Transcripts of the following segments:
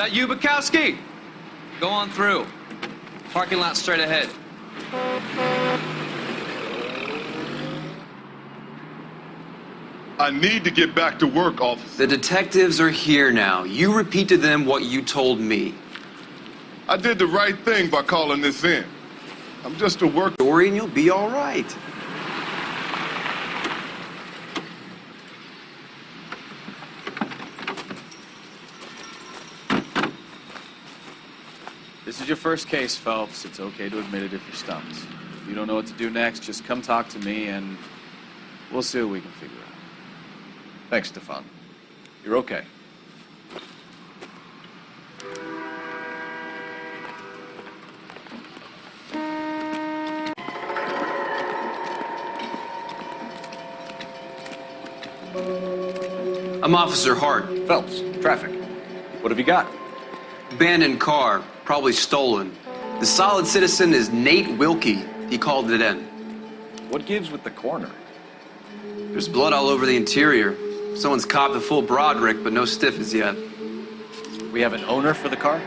That you, Bukowski? Go on through. Parking lot straight ahead. I need to get back to work, officer. The detectives are here now. You repeat to them what you told me. I did the right thing by calling this in. I'm just a worker. Story and you'll be all right. This is your first case, Phelps. It's okay to admit it if you're stumped. If you don't know what to do next, just come talk to me and we'll see what we can figure out. Thanks, Stefan. You're okay. I'm Officer Hart. Phelps, traffic. What have you got? Abandoned car, probably stolen. The solid citizen is Nate Wilkie. He called it in. What gives with the coroner? There's blood all over the interior. Someone's copped a full Broderick, but no stiff as yet. We have an owner for the car?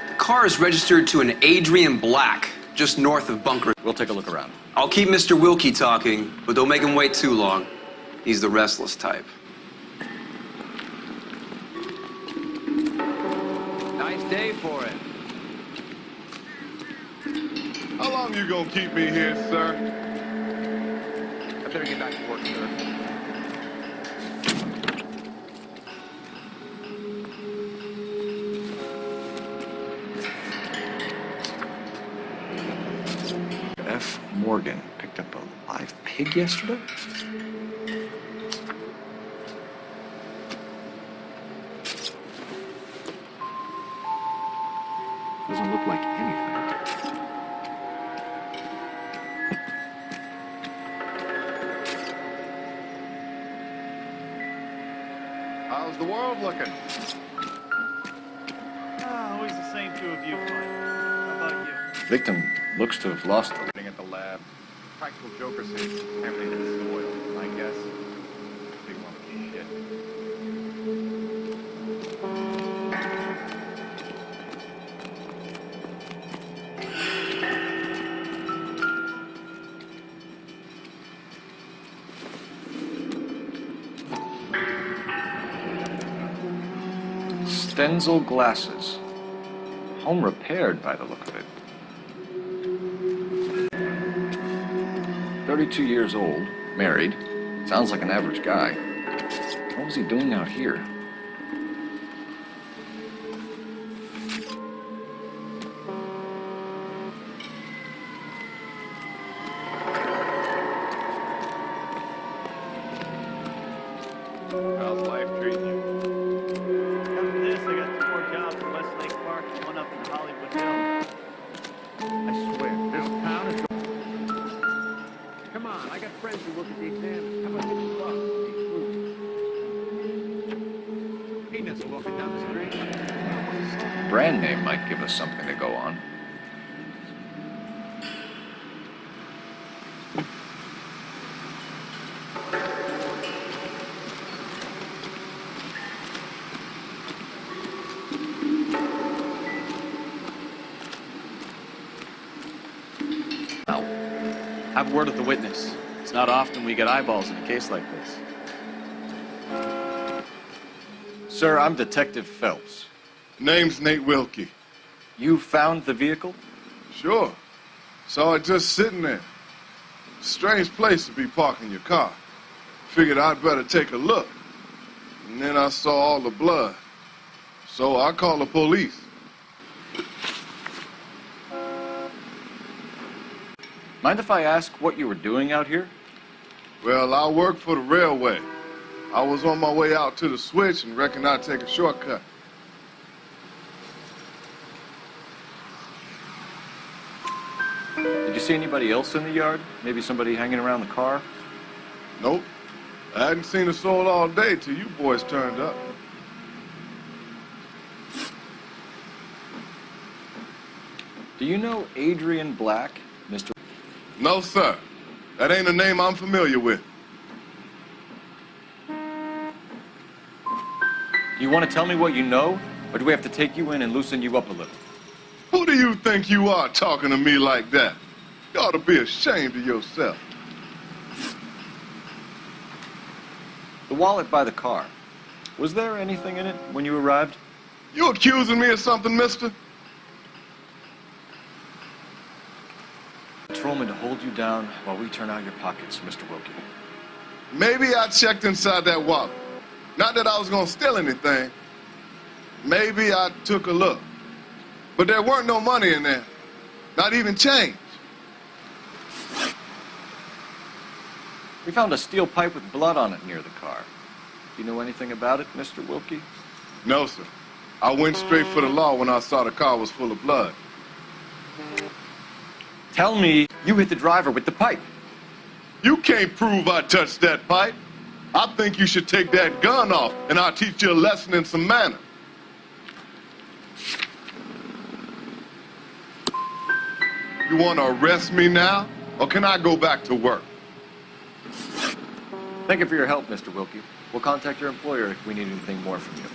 The car is registered to an Adrian Black, just north of Bunker. We'll take a look around. I'll keep Mr. Wilkie talking, but don't make him wait too long. He's the restless type. Nice day for it. How long you gonna keep me here, sir? I better get back to work, sir. F. Morgan picked up a live pig yesterday? Doesn't look like anything. How's the world looking? Always the same two of you, Mike. How about you? Victim looks to have lost the... At the lab. Practical Joker says contaminated soil. I guess. Big monkey shit. Stenzel glasses. Home repaired by the look of it. 32 years old, married. Sounds like an average guy. What was he doing out here? How's life treating you? After this, I got 2 more jobs in Westlake Park and 1 up in Hollywood Hills. I swear, this town is... Come on, I got friends who work at the exam. How about you go up? Peanuts walking down the street. Brand name might give us something to go on. Have word with the witness. It's not often we get eyeballs in a case like this. Sir, I'm Detective Phelps. Name's Nate Wilkie. You found the vehicle? Sure. Saw it just sitting there. Strange place to be parking your car. Figured I'd better take a look. And then I saw all the blood. So I called the police. Mind if I ask what you were doing out here? Well, I work for the railway. I was on my way out to the switch and reckoned I'd take a shortcut. Did you see anybody else in the yard? Maybe somebody hanging around the car? Nope. I hadn't seen a soul all day till you boys turned up. Do you know Adrian Black, Mr. No, sir. That ain't a name I'm familiar with. You want to tell me what you know? Or do we have to take you in and loosen you up a little? Who do you think you are talking to me like that? You ought to be ashamed of yourself. The wallet by the car. Was there anything in it when you arrived? You accusing me of something, mister? Patrolman to hold you down while we turn out your pockets, Mr. Wilkie. Maybe I checked inside that wallet. Not that I was gonna steal anything. Maybe I took a look. But there weren't no money in there. Not even change. We found a steel pipe with blood on it near the car. Do you know anything about it, Mr. Wilkie? No, sir. I went straight for the law when I saw the car was full of blood. Tell me you hit the driver with the pipe. You can't prove I touched that pipe. I think you should take that gun off, and I'll teach you a lesson in some manner. You want to arrest me now, or can I go back to work? Thank you for your help, Mr. Wilkie. We'll contact your employer if we need anything more from you.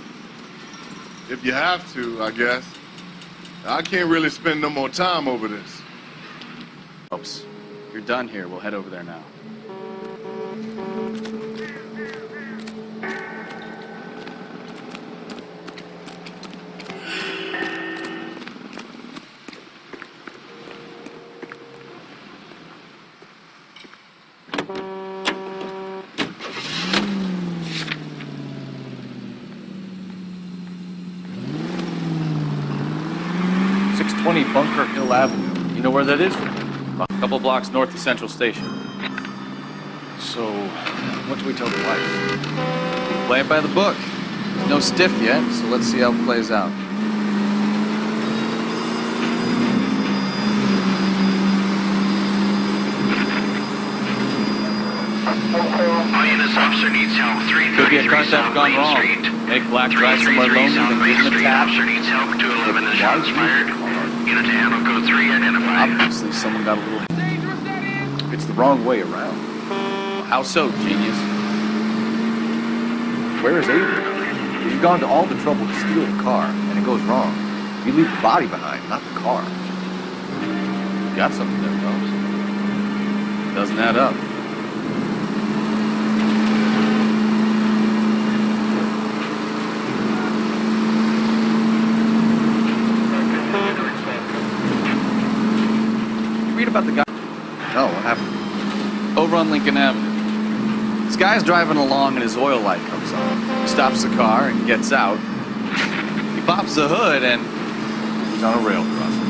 If you have to, I guess. I can't really spend no more time over this. Oops. If you're done here, we'll head over there now. Bunker Hill Avenue. You know where that is? A couple blocks north of Central Station. So, what do we tell the wife? Play it by the book. There's no stiff yet, so let's see how it plays out. This officer needs help. Could be a car theft gone wrong. Make Black drive somewhere lonely and give him a tap. Officer needs help. 211 the shots fired. Unit to handle code 3 identified. Obviously, someone got a little... It's the wrong way around. How so, genius? Where is Adrian? If you've gone to all the trouble to steal a car, and it goes wrong, you leave the body behind, not the car. You got something there, folks. Doesn't add up. About the guy. No, what happened? Over on Lincoln Avenue. This guy's driving along and his oil light comes on. He stops the car and gets out. He pops the hood and he's on a rail crossing.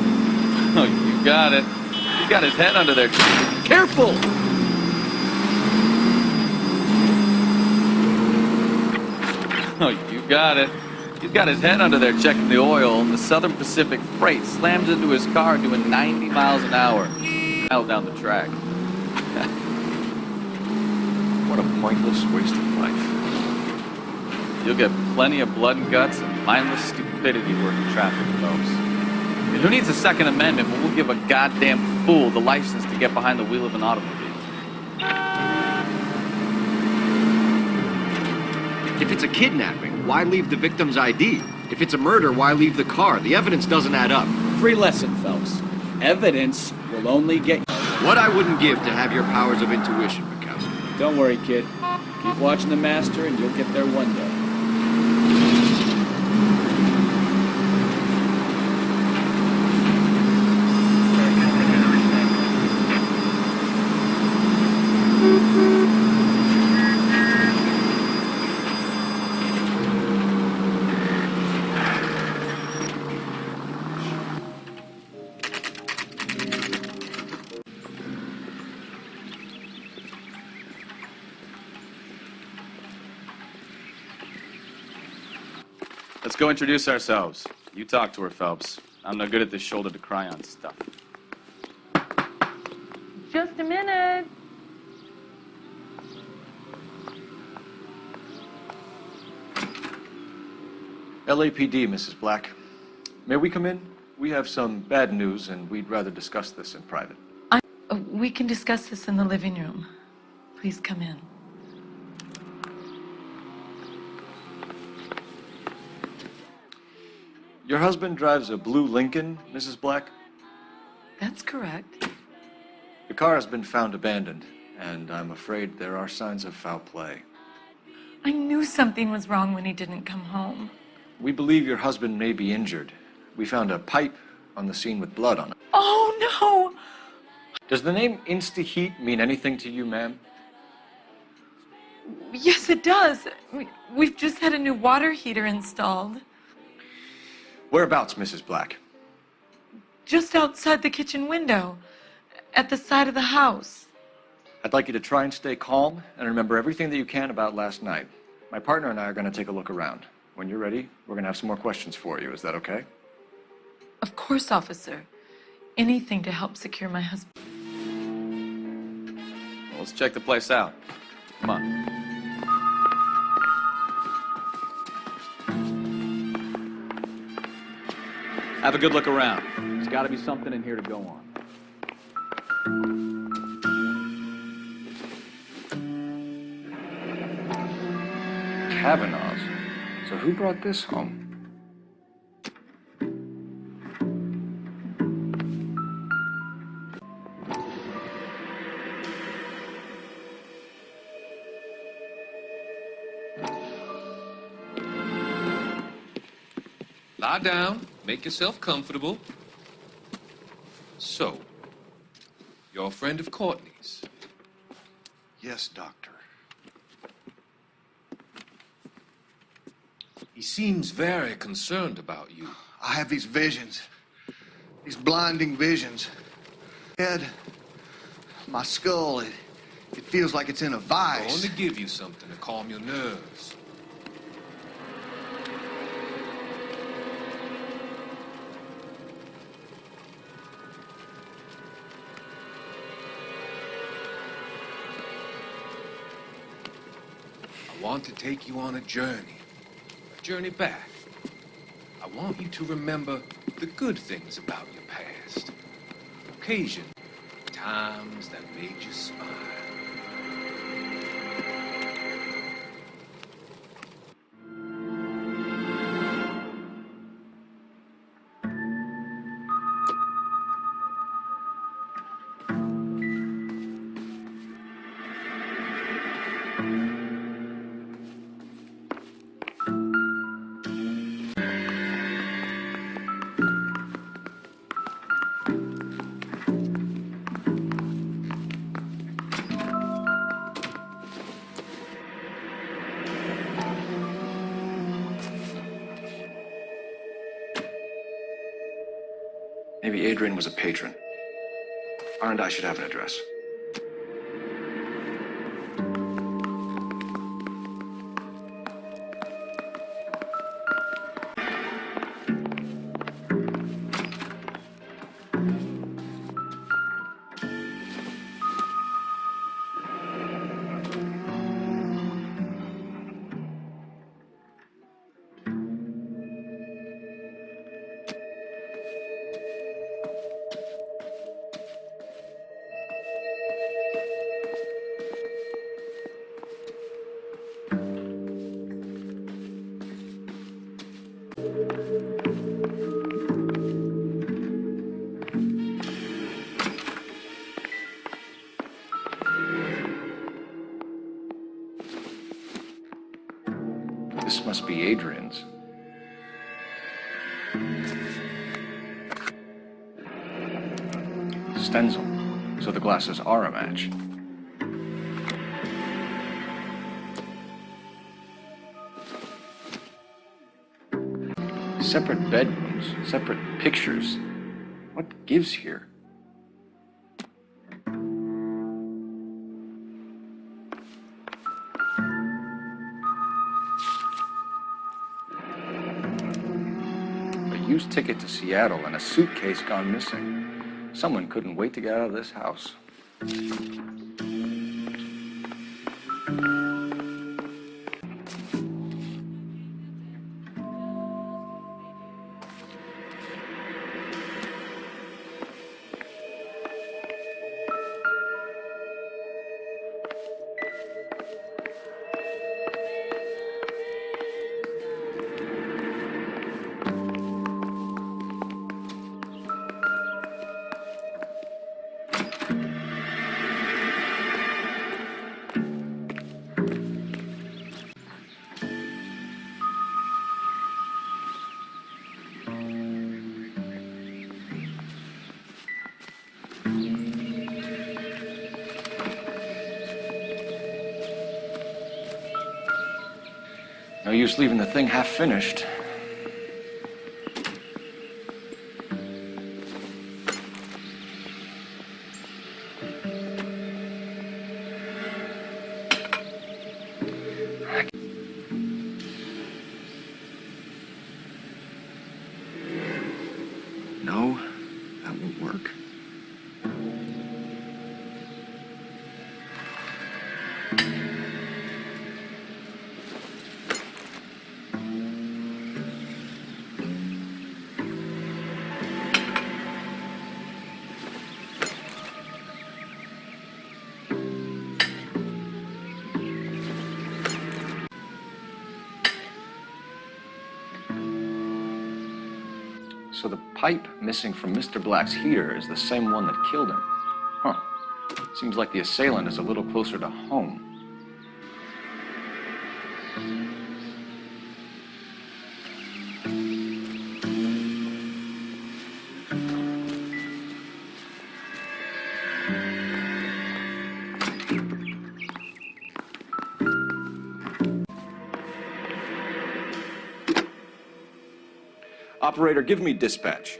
Oh, you got it. He got his head under there. Careful! Oh, you got it. He's got his head under there checking the oil, and the Southern Pacific Freight slams into his car doing 90 miles an hour out down the track. What a pointless waste of life. You'll get plenty of blood and guts and mindless stupidity working traffic, folks. And who needs a Second Amendment when we'll give a goddamn fool the license to get behind the wheel of an automobile? If it's a kidnapping, why leave the victim's ID? If it's a murder, why leave the car? The evidence doesn't add up. Free lesson, Phelps. Evidence will only get you. What I wouldn't give to have your powers of intuition, Bukowski. Don't worry, kid. Keep watching the master and you'll get there one day. Let's go introduce ourselves. You talk to her, Phelps. I'm no good at this shoulder to cry on stuff. Just a minute. LAPD, Mrs. Black. May we come in? We have some bad news, and we'd rather discuss this in private. We can discuss this in the living room. Please come in. Your husband drives a blue Lincoln, Mrs. Black? That's correct. The car has been found abandoned, and I'm afraid there are signs of foul play. I knew something was wrong when he didn't come home. We believe your husband may be injured. We found a pipe on the scene with blood on it. Oh, no! Does the name Insta-Heat mean anything to you, ma'am? Yes, it does. We've just had a new water heater installed. Whereabouts, Mrs. Black? Just outside the kitchen window, at the side of the house. I'd like you to try and stay calm and remember everything that you can about last night. My partner and I are going to take a look around. When you're ready, we're going to have some more questions for you. Is that okay? Of course, officer. Anything to help secure my husband. Well, let's check the place out. Come on. Have a good look around. There's got to be something in here to go on. Kavanaugh's. So who brought this home? Lie down, make yourself comfortable. So, you're a friend of Courtney's? Yes, Doctor. He seems very concerned about you. I have these visions, these blinding visions. Head, my skull, it feels like it's in a I vice. want to give you something to calm your nerves. I want to take you on a journey back. I want you to remember the good things about your past. Occasion, times that made you smile. Maybe Adrian was a patron. R&I should have an address. This must be Adrian's. Stencil. So the glasses are a match. Separate bedrooms, separate pictures. What gives here? A used ticket to Seattle and a suitcase gone missing. Someone couldn't wait to get out of this house. No use leaving the thing half finished. No, that won't work. So the pipe missing from Mr. Black's heater is the same one that killed him. Huh. Seems like the assailant is a little closer to home. Operator, give me dispatch.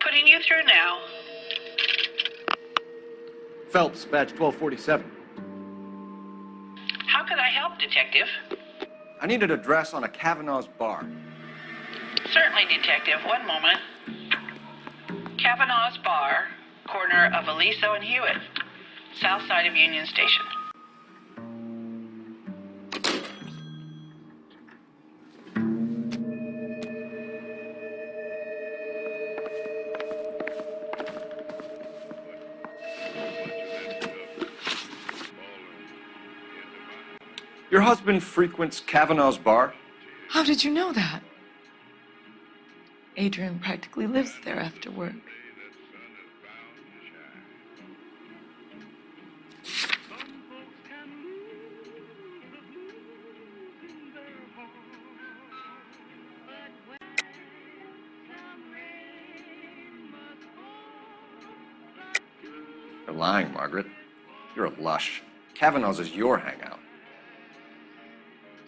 Putting you through now. Phelps, badge 1247. How can I help, Detective? I need an address on a Kavanaugh's bar. Certainly, Detective. One moment. Kavanaugh's Bar, corner of Aliso and Hewitt, south side of Union Station. Your husband frequents Kavanaugh's bar? How did you know that? Adrian practically lives there after work. You're lying, Margaret. You're a lush. Kavanaugh's is your hangout.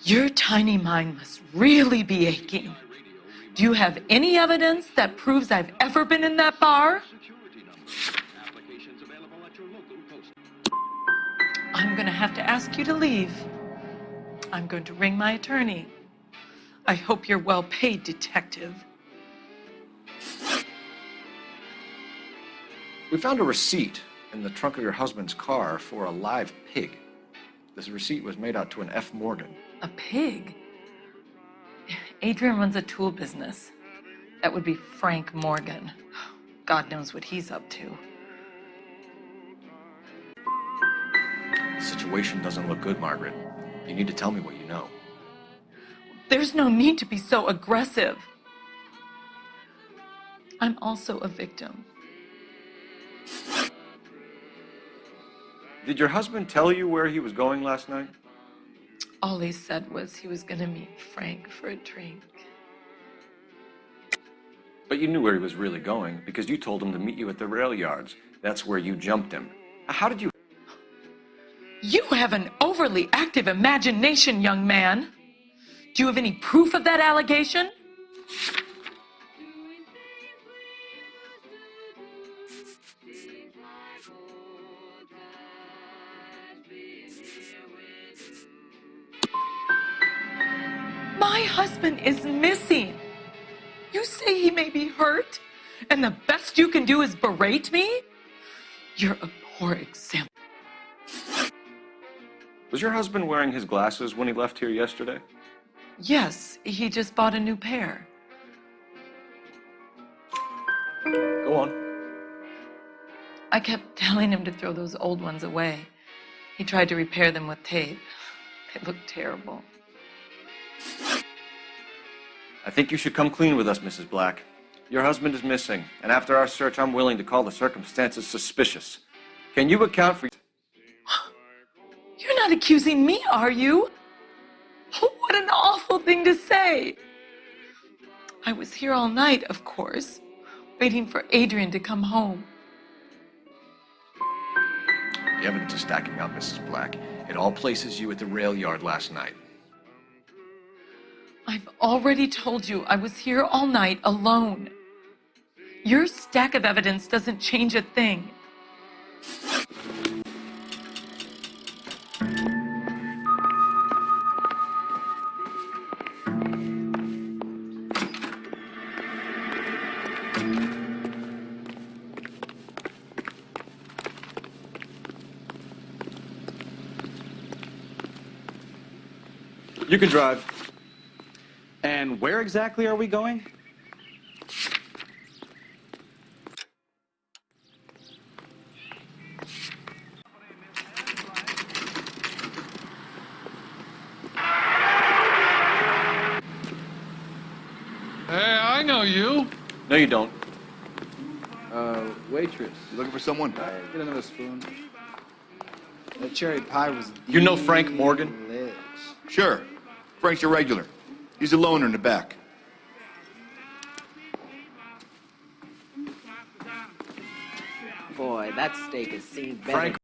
Your tiny mind must really be aching. Do you have any evidence that proves I've ever been in that bar? I'm going to have to ask you to leave. I'm going to ring my attorney. I hope you're well paid, Detective. We found a receipt in the trunk of your husband's car for a live pig. This receipt was made out to an F. Morgan. A pig? Adrian runs a tool business. That would be Frank Morgan. God knows what he's up to. The situation doesn't look good, Margaret. You need to tell me what you know. There's no need to be so aggressive. I'm also a victim. Did your husband tell you where he was going last night? All he said was he was going to meet Frank for a drink. But you knew where he was really going because you told him to meet you at the rail yards. That's where you jumped him. How did you... You have an overly active imagination, young man. Do you have any proof of that allegation? My husband is missing. You say he may be hurt, and the best you can do is berate me? You're a poor example. Was your husband wearing his glasses when he left here yesterday? Yes, he just bought a new pair. Go on. I kept telling him to throw those old ones away. He tried to repair them with tape. They looked terrible. I think you should come clean with us, Mrs. Black. Your husband is missing, and after our search, I'm willing to call the circumstances suspicious. Can you account for... You're not accusing me, are you? What an awful thing to say. I was here all night, of course, waiting for Adrian to come home. The evidence is stacking up, Mrs. Black. It all places you at the rail yard last night. I've already told you I was here all night alone. Your stack of evidence doesn't change a thing. You can drive. And where exactly are we going? Hey, I know you. No, you don't. Waitress. You looking for someone? Get another spoon. That cherry pie was You know Frank Morgan? delicious. Sure. Frank's your regular. He's a loner in the back. Boy, that steak has seen better. Frank